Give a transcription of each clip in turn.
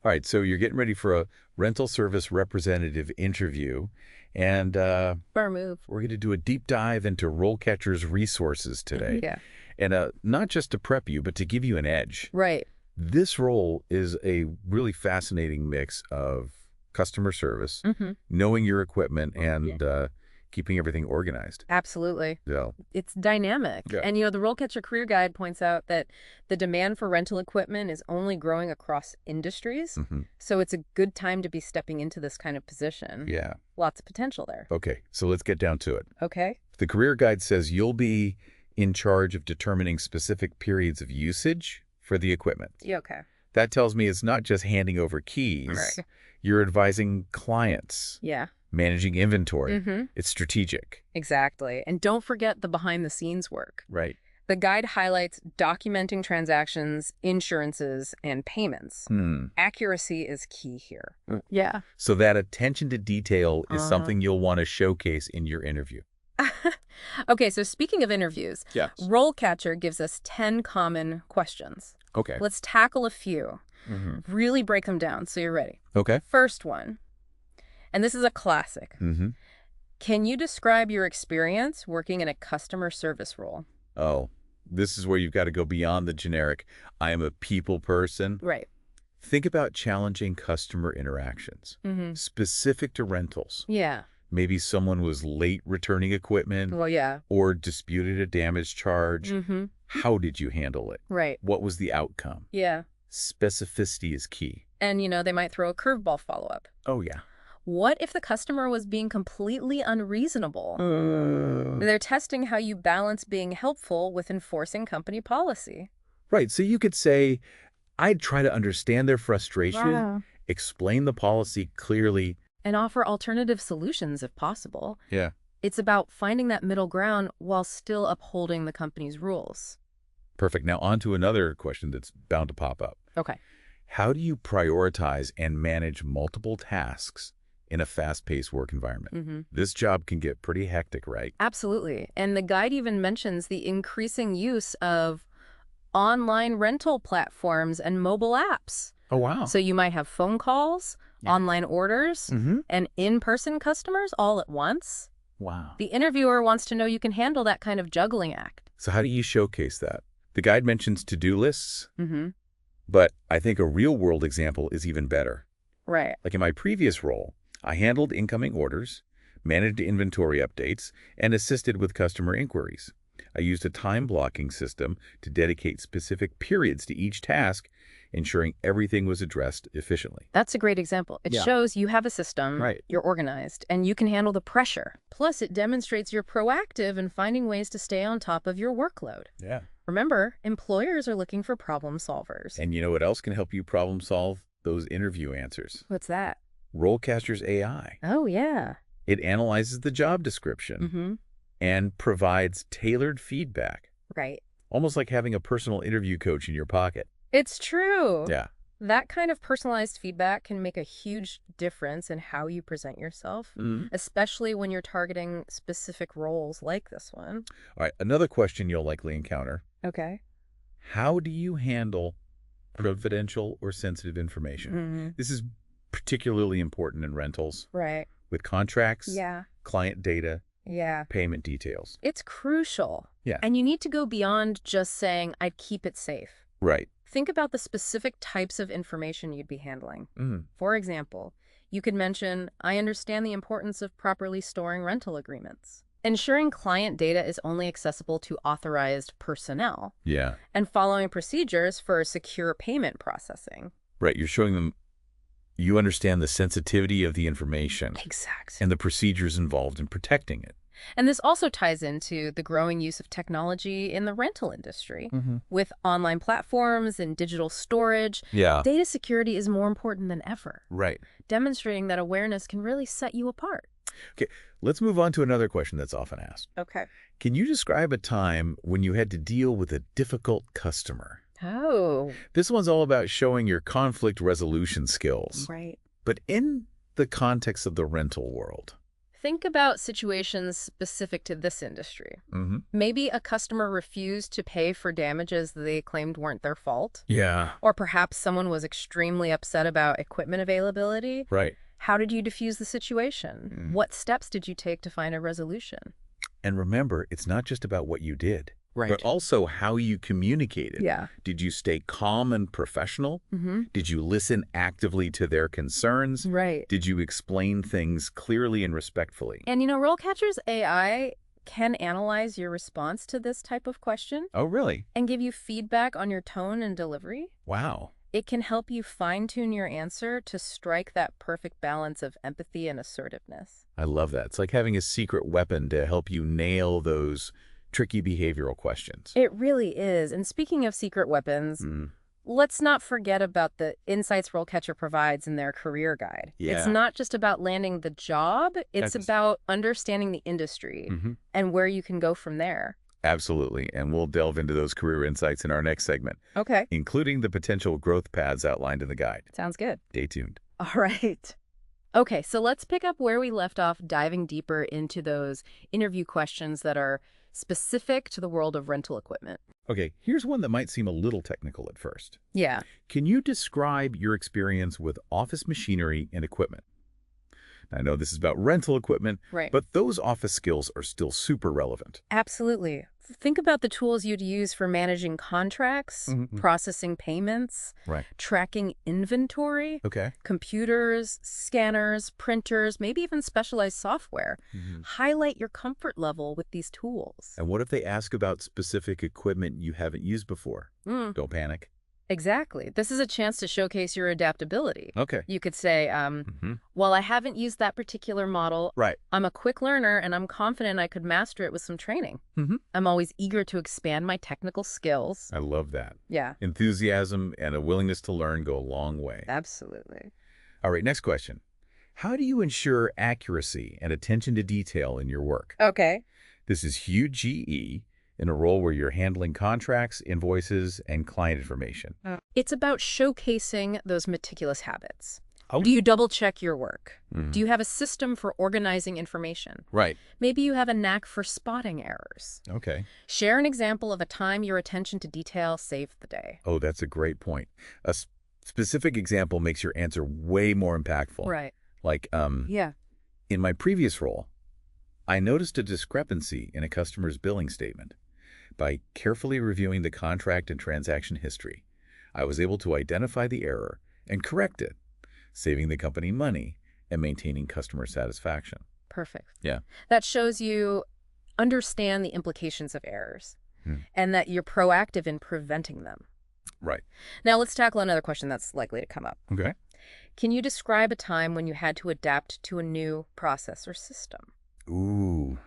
All right, so you're getting ready for a rental service representative interview, and Bar move. we're going to do a deep dive into RoleCatcher's resources today. Yeah. And not just to prep you, but to give you an edge. Right. This role is a really fascinating mix of customer service, knowing your equipment, and keeping everything organized. Absolutely. So, It's dynamic. Yeah. And, the RoleCatcher Career Guide points out that the demand for rental equipment is only growing across industries. So it's a good time to be stepping into this kind of position. yeah. Lots of potential there. Okay, so let's get down to it. Okay. The career guide says you'll be in charge of determining specific periods of usage for the equipment. Yeah, okay. That tells me it's not just handing over keys. Right. You're advising clients, Yeah. managing inventory. It's strategic. Exactly. And don't forget the behind-the-scenes work. Right. The guide highlights documenting transactions, insurances, and payments. Accuracy is key here. Yeah. So that attention to detail is something you'll want to showcase in your interview. Okay, so speaking of interviews, Yes. RoleCatcher gives us 10 common questions. Okay. Let's tackle a few. Really break them down so you're ready. Okay. First one, and this is a classic. Can you describe your experience working in a customer service role? Oh, this is where you've got to go beyond the generic, I am a people person. Right. Think about challenging customer interactions, specific to rentals. Yeah. Maybe someone was late returning equipment Well, yeah. or disputed a damage charge. How did you handle it? Right. What was the outcome? Yeah. Specificity is key. And, they might throw a curveball follow-up. Oh, yeah. What if the customer was being completely unreasonable? They're testing how you balance being helpful with enforcing company policy. Right. So you could say, I'd try to understand their frustration, explain the policy clearly. And offer alternative solutions if possible. Yeah. It's about finding that middle ground while still upholding the company's rules. Perfect. Now on to another question that's bound to pop up. Okay. How do you prioritize and manage multiple tasks in a fast-paced work environment? This job can get pretty hectic, right? Absolutely. And the guide even mentions the increasing use of online rental platforms and mobile apps. Oh, wow. So you might have phone calls, online orders, and in-person customers all at once. Wow. The interviewer wants to know you can handle that kind of juggling act. So how do you showcase that? The guide mentions to-do lists, but I think a real-world example is even better. Right. Like in my previous role, I handled incoming orders, managed inventory updates, and assisted with customer inquiries. I used a time blocking system to dedicate specific periods to each task, ensuring everything was addressed efficiently. That's a great example. It shows you have a system, Right. you're organized, and you can handle the pressure. Plus, it demonstrates you're proactive in finding ways to stay on top of your workload. Yeah. Remember, employers are looking for problem solvers. And you know what else can help you problem solve? Those interview answers. What's that? RoleCatcher's AI. Oh, yeah. It analyzes the job description and provides tailored feedback, Right. almost like having a personal interview coach in your pocket. It's true. Yeah. That kind of personalized feedback can make a huge difference in how you present yourself, especially when you're targeting specific roles like this one. All right, another question you'll likely encounter. Okay. How do you handle confidential or sensitive information? This is particularly important in rentals Right. with contracts, Yeah. client data, Yeah. payment details. It's crucial. Yeah. And you need to go beyond just saying, I'd keep it safe. Right. Think about the specific types of information you'd be handling. For example, you could mention, I understand the importance of properly storing rental agreements. Ensuring client data is only accessible to authorized personnel. Yeah. And following procedures for secure payment processing. Right. You're showing them you understand the sensitivity of the information Exact. and the procedures involved in protecting it. And this also ties into the growing use of technology in the rental industry. With online platforms and digital storage, Yeah. data security is more important than ever, Right. demonstrating that awareness can really set you apart. Okay, let's move on to another question that's often asked. Okay. Can you describe a time when you had to deal with a difficult customer? Oh, This one's all about showing your conflict resolution skills. right. But in the context of the rental world. Think about situations specific to this industry. Maybe a customer refused to pay for damages they claimed weren't their fault. Yeah. Or perhaps someone was extremely upset about equipment availability. Right. How did you diffuse the situation? What steps did you take to find a resolution? And remember, it's not just about what you did, Right. but also how you communicated. Yeah. Did you stay calm and professional? Did you listen actively to their concerns? Right. Did you explain things clearly and respectfully? And RoleCatcher's AI can analyze your response to this type of question Oh, really? and give you feedback on your tone and delivery. Wow. It can help you fine-tune your answer to strike that perfect balance of empathy and assertiveness. I love that. It's like having a secret weapon to help you nail those tricky behavioral questions. It really is. And speaking of secret weapons, let's not forget about the insights RoleCatcher provides in their career guide. Yeah. It's not just about landing the job, it's about understanding the industry and where you can go from there. Absolutely. And we'll delve into those career insights in our next segment, Okay. including the potential growth paths outlined in the guide. Sounds good. Stay tuned. All right. Okay, so let's pick up where we left off, diving deeper into those interview questions that are specific to the world of rental equipment. Okay, here's one that might seem a little technical at first. Yeah. Can you describe your experience with office machinery and equipment? I know this is about rental equipment, Right. but those office skills are still super relevant. Absolutely. Think about the tools you'd use for managing contracts, processing payments, Right. tracking inventory, Okay. computers, scanners, printers, maybe even specialized software. Highlight your comfort level with these tools. And what if they ask about specific equipment you haven't used before? Don't panic. Exactly. This is a chance to showcase your adaptability. Okay. You could say, while I haven't used that particular model, Right. I'm a quick learner and I'm confident I could master it with some training. I'm always eager to expand my technical skills. I love that. Yeah, Enthusiasm and a willingness to learn go a long way. absolutely. All right, next question. How do you ensure accuracy and attention to detail in your work? Okay. This is huge GE in a role where you're handling contracts, invoices, and client information. It's about showcasing those meticulous habits. Oh. Do you double-check your work? Do you have a system for organizing information? Right. Maybe you have a knack for spotting errors. Okay. Share an example of a time your attention to detail saved the day. Oh, that's a great point. A specific example makes your answer way more impactful. Right. Like, Yeah. in my previous role, I noticed a discrepancy in a customer's billing statement. By carefully reviewing the contract and transaction history, I was able to identify the error and correct it, saving the company money and maintaining customer satisfaction. Perfect. Yeah. That shows you understand the implications of errors and that you're proactive in preventing them. Right. Now let's tackle another question that's likely to come up. Okay. Can you describe a time when you had to adapt to a new process or system? Ooh.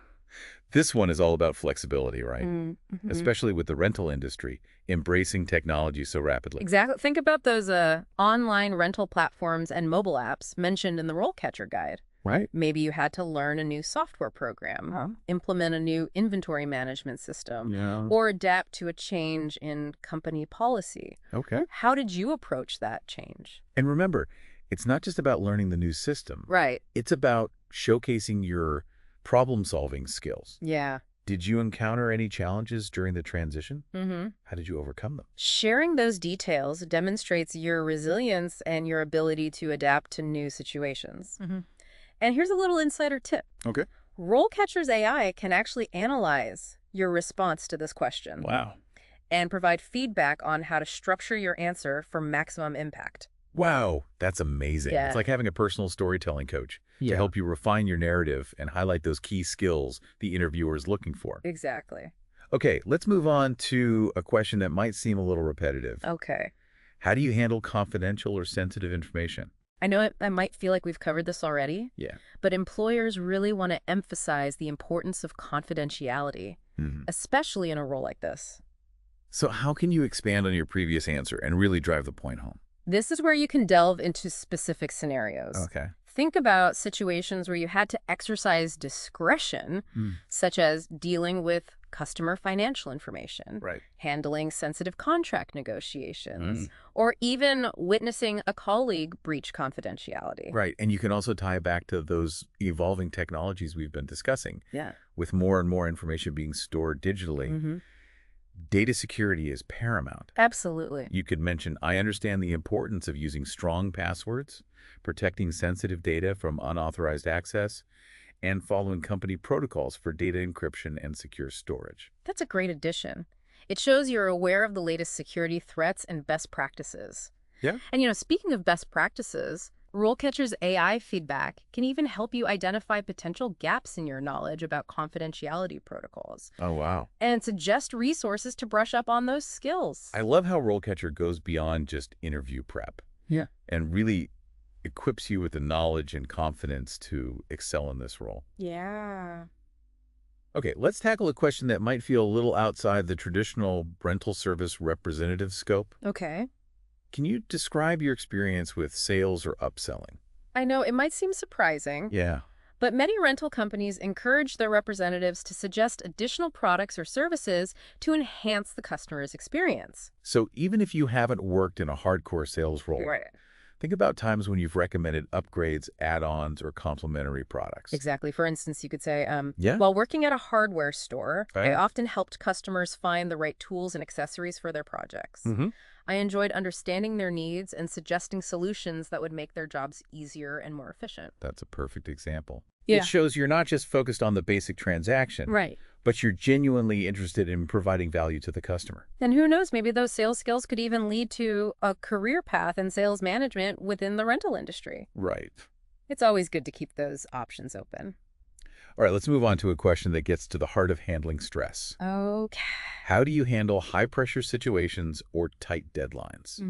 This one is all about flexibility, right? Especially with the rental industry embracing technology so rapidly. Exactly. Think about those online rental platforms and mobile apps mentioned in the RoleCatcher guide. Right. Maybe you had to learn a new software program, implement a new inventory management system, Yeah. or adapt to a change in company policy. Okay. How did you approach that change? And remember, it's not just about learning the new system. Right. It's about showcasing your problem-solving skills. Yeah. Did you encounter any challenges during the transition? How did you overcome them? Sharing those details demonstrates your resilience and your ability to adapt to new situations. And here's a little insider tip. Okay. RoleCatcher's AI can actually analyze your response to this question Wow. and provide feedback on how to structure your answer for maximum impact. Wow, that's amazing. Yeah. It's like having a personal storytelling coach to help you refine your narrative and highlight those key skills the interviewer is looking for. Exactly. Okay, let's move on to a question that might seem a little repetitive. Okay. How do you handle confidential or sensitive information? I know I might feel like we've covered this already, Yeah. but employers really want to emphasize the importance of confidentiality, especially in a role like this. So how can you expand on your previous answer and really drive the point home? This is where you can delve into specific scenarios. Okay. Think about situations where you had to exercise discretion, such as dealing with customer financial information, Right. handling sensitive contract negotiations, or even witnessing a colleague breach confidentiality. Right. And you can also tie back to those evolving technologies we've been discussing. Yeah. With more and more information being stored digitally, data security is paramount. Absolutely. You could mention, I understand the importance of using strong passwords, protecting sensitive data from unauthorized access, and following company protocols for data encryption and secure storage. That's a great addition. It shows you're aware of the latest security threats and best practices. Yeah. And speaking of best practices, RoleCatcher's AI feedback can even help you identify potential gaps in your knowledge about confidentiality protocols Oh, wow. and suggest resources to brush up on those skills. I love how RoleCatcher goes beyond just interview prep. Yeah. And really equips you with the knowledge and confidence to excel in this role. Yeah. Okay, let's tackle a question that might feel a little outside the traditional rental service representative scope. Okay. Can you describe your experience with sales or upselling? I know it might seem surprising, Yeah. but many rental companies encourage their representatives to suggest additional products or services to enhance the customer's experience. So even if you haven't worked in a hardcore sales role, Right. think about times when you've recommended upgrades, add-ons, or complementary products. Exactly. For instance, you could say, Yeah. while working at a hardware store, I Right. often helped customers find the right tools and accessories for their projects. Mm-hmm. I enjoyed understanding their needs and suggesting solutions that would make their jobs easier and more efficient. That's a perfect example. Yeah. It shows you're not just focused on the basic transaction, Right. but you're genuinely interested in providing value to the customer. And who knows, maybe those sales skills could even lead to a career path in sales management within the rental industry. Right. It's always good to keep those options open. All right, let's move on to a question that gets to the heart of handling stress. Okay. How do you handle high-pressure situations or tight deadlines?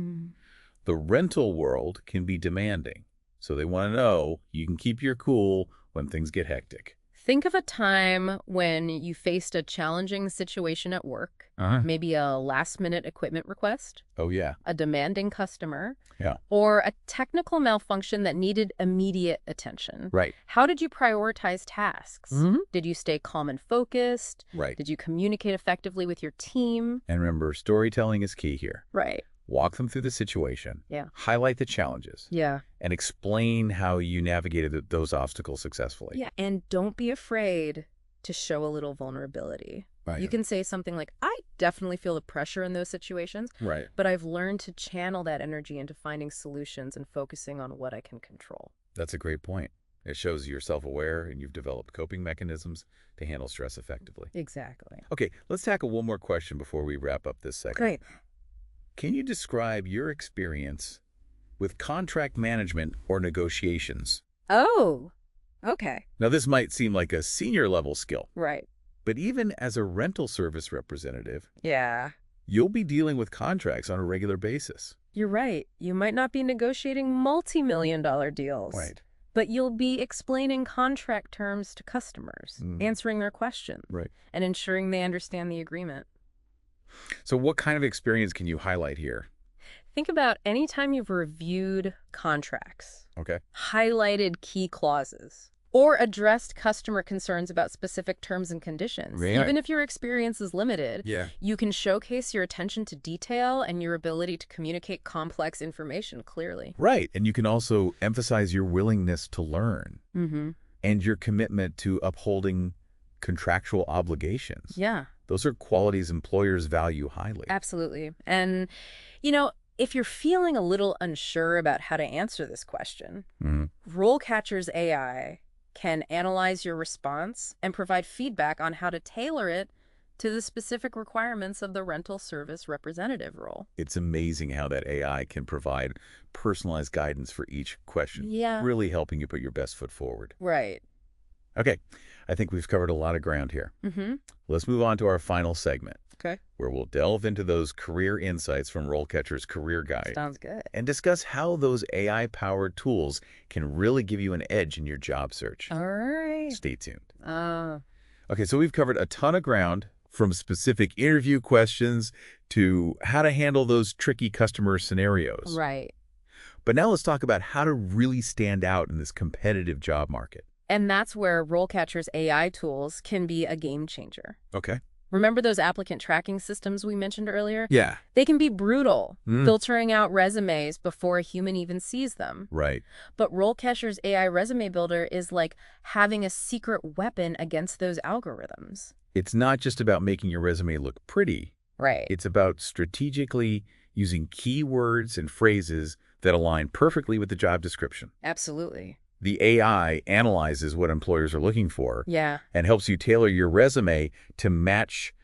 The rental world can be demanding, so they want to know you can keep your cool when things get hectic. Think of a time when you faced a challenging situation at work, maybe a last-minute equipment request, Oh, yeah. a demanding customer, Yeah. or a technical malfunction that needed immediate attention. Right. How did you prioritize tasks? Did you stay calm and focused? Right. Did you communicate effectively with your team? And remember, storytelling is key here. Right. Walk them through the situation. Yeah. Highlight the challenges. Yeah. And explain how you navigated those obstacles successfully. Yeah. And don't be afraid to show a little vulnerability. Right. You can say something like, I definitely feel the pressure in those situations, Right. but I've learned to channel that energy into finding solutions and focusing on what I can control. That's a great point. It shows you're self-aware and you've developed coping mechanisms to handle stress effectively. Exactly. Okay, let's tackle one more question before we wrap up this segment. Great. Can you describe your experience with contract management or negotiations? Oh, okay. Now, this might seem like a senior level skill, Right. but even as a rental service representative, Yeah. you'll be dealing with contracts on a regular basis. You're right. You might not be negotiating multi-million-dollar deals. But you'll be explaining contract terms to customers, answering their questions, Right. and ensuring they understand the agreement. So what kind of experience can you highlight here? Think about any time you've reviewed contracts, Okay. highlighted key clauses, or addressed customer concerns about specific terms and conditions. Right. Even if your experience is limited, Yeah. you can showcase your attention to detail and your ability to communicate complex information clearly. Right. And you can also emphasize your willingness to learn and your commitment to upholding contractual obligations. Yeah. Those are qualities employers value highly. Absolutely. And, if you're feeling a little unsure about how to answer this question, RoleCatcher's AI can analyze your response and provide feedback on how to tailor it to the specific requirements of the rental service representative role. It's amazing how that AI can provide personalized guidance for each question, Yeah. really helping you put your best foot forward. Right. Okay, I think we've covered a lot of ground here. Let's move on to our final segment, Okay. where we'll delve into those career insights from RoleCatcher's Career Guide Sounds good. and discuss how those AI-powered tools can really give you an edge in your job search. All right. Stay tuned. Uh, Okay, so we've covered a ton of ground, from specific interview questions to how to handle those tricky customer scenarios. right. But now let's talk about how to really stand out in this competitive job market. And that's where RoleCatcher's AI tools can be a game changer. Okay. Remember those applicant tracking systems we mentioned earlier? Yeah. They can be brutal, filtering out resumes before a human even sees them. Right. But RoleCatcher's AI resume builder is like having a secret weapon against those algorithms. It's not just about making your resume look pretty. Right. It's about strategically using keywords and phrases that align perfectly with the job description. Absolutely. The AI analyzes what employers are looking for Yeah. and helps you tailor your resume to match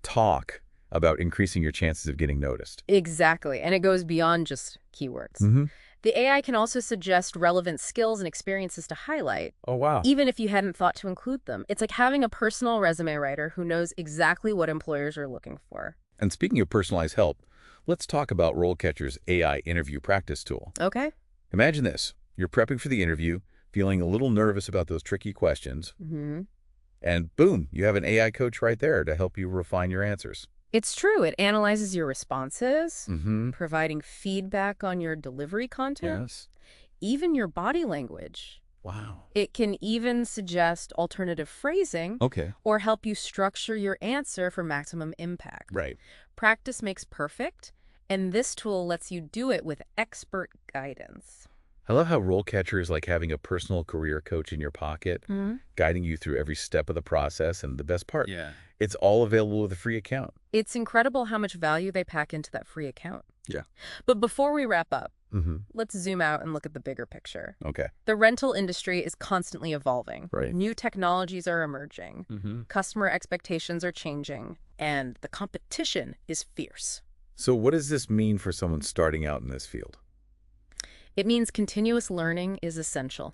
talk about increasing your chances of getting noticed. Exactly. And it goes beyond just keywords. The AI can also suggest relevant skills and experiences to highlight, Oh, wow. even if you hadn't thought to include them. It's like having a personal resume writer who knows exactly what employers are looking for. And speaking of personalized help, let's talk about RoleCatcher's AI interview practice tool. Okay. Imagine this. You're prepping for the interview, feeling a little nervous about those tricky questions, and boom, you have an AI coach right there to help you refine your answers. It's true. It analyzes your responses, providing feedback on your delivery content, Yes. even your body language. Wow. It can even suggest alternative phrasing Okay. or help you structure your answer for maximum impact. Right. Practice makes perfect, and this tool lets you do it with expert guidance. I love how RoleCatcher is like having a personal career coach in your pocket, guiding you through every step of the process. And the best part, it's all available with a free account. It's incredible how much value they pack into that free account. Yeah. But before we wrap up, let's zoom out and look at the bigger picture. Okay. The rental industry is constantly evolving. Right. New technologies are emerging. Customer expectations are changing. And the competition is fierce. So what does this mean for someone starting out in this field? It means continuous learning is essential.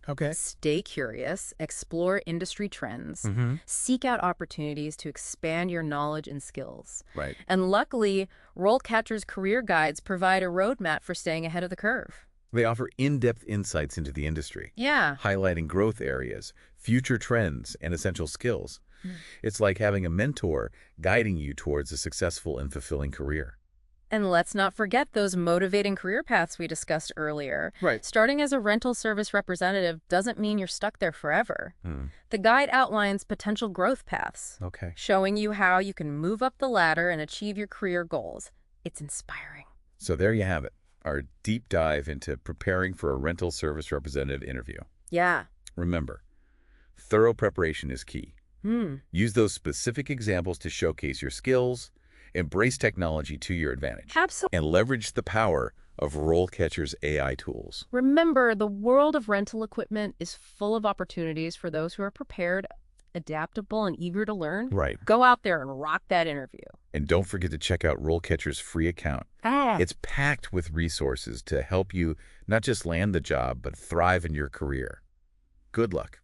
Okay. Stay curious, explore industry trends, seek out opportunities to expand your knowledge and skills. Right. And luckily, RoleCatcher's career guides provide a roadmap for staying ahead of the curve. They offer in-depth insights into the industry, Yeah. highlighting growth areas, future trends, and essential skills. It's like having a mentor guiding you towards a successful and fulfilling career. And let's not forget those motivating career paths we discussed earlier. Right. Starting as a rental service representative doesn't mean you're stuck there forever. The guide outlines potential growth paths, Okay. showing you how you can move up the ladder and achieve your career goals. It's inspiring. So there you have it, our deep dive into preparing for a rental service representative interview. Yeah. Remember, thorough preparation is key. Use those specific examples to showcase your skills, embrace technology to your advantage, Absolutely. and leverage the power of RoleCatcher's AI tools. Remember, the world of rental equipment is full of opportunities for those who are prepared, adaptable, and eager to learn. Right. Go out there and rock that interview. And don't forget to check out RoleCatcher's free account. It's packed with resources to help you not just land the job, but thrive in your career. Good luck.